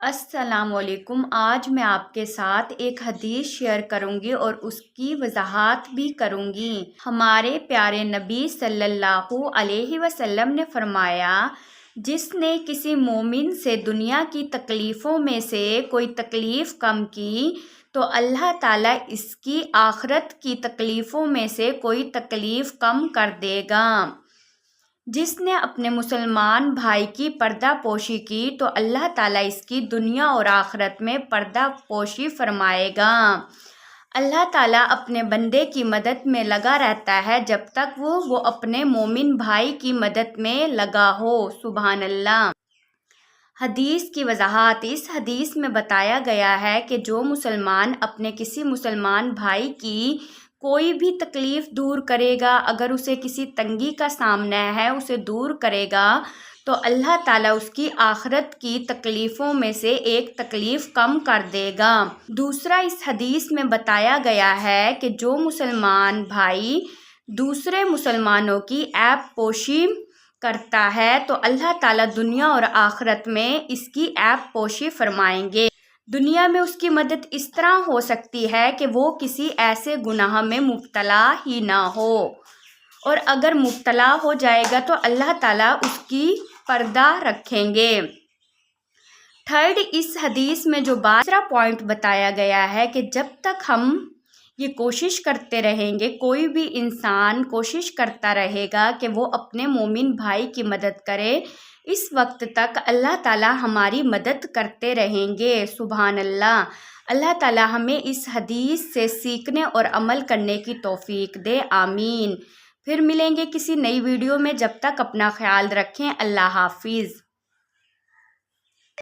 السلام علیکم۔ آج میں آپ کے ساتھ ایک حدیث شیئر کروں گی اور اس کی وضاحت بھی کروں گی۔ ہمارے پیارے نبی صلی اللہ علیہ وسلم نے فرمایا، جس نے کسی مومن سے دنیا کی تکلیفوں میں سے کوئی تکلیف کم کی تو اللہ تعالیٰ اس کی آخرت کی تکلیفوں میں سے کوئی تکلیف کم کر دے گا۔ جس نے اپنے مسلمان بھائی کی پردہ پوشی کی تو اللہ تعالیٰ اس کی دنیا اور آخرت میں پردہ پوشی فرمائے گا۔ اللہ تعالیٰ اپنے بندے کی مدد میں لگا رہتا ہے جب تک وہ اپنے مومن بھائی کی مدد میں لگا ہو۔ سبحان اللہ۔ حدیث کی وضاحت۔ اس حدیث میں بتایا گیا ہے کہ جو مسلمان اپنے کسی مسلمان بھائی کی کوئی بھی تکلیف دور کرے گا، اگر اسے کسی تنگی کا سامنا ہے اسے دور کرے گا تو اللہ تعالیٰ اس کی آخرت کی تکلیفوں میں سے ایک تکلیف کم کر دے گا۔ دوسرا، اس حدیث میں بتایا گیا ہے کہ جو مسلمان بھائی دوسرے مسلمانوں کی عیب پوشی کرتا ہے تو اللہ تعالیٰ دنیا اور آخرت میں اس کی عیب پوشی فرمائیں گے۔ دنیا میں اس کی مدد اس طرح ہو سکتی ہے کہ وہ کسی ایسے گناہ میں مبتلا ہی نہ ہو، اور اگر مبتلا ہو جائے گا تو اللہ تعالیٰ اس کی پردہ رکھیں گے۔ تھرڈ، اس حدیث میں جو دوسرا پوائنٹ بتایا گیا ہے کہ جب تک ہم یہ کوشش کرتے رہیں گے، کوئی بھی انسان کوشش کرتا رہے گا کہ وہ اپنے مومن بھائی کی مدد کرے، اس وقت تک اللہ تعالیٰ ہماری مدد کرتے رہیں گے۔ سبحان اللہ۔ اللہ تعالیٰ ہمیں اس حدیث سے سیکھنے اور عمل کرنے کی توفیق دے، آمین۔ پھر ملیں گے کسی نئی ویڈیو میں، جب تک اپنا خیال رکھیں۔ اللہ حافظ۔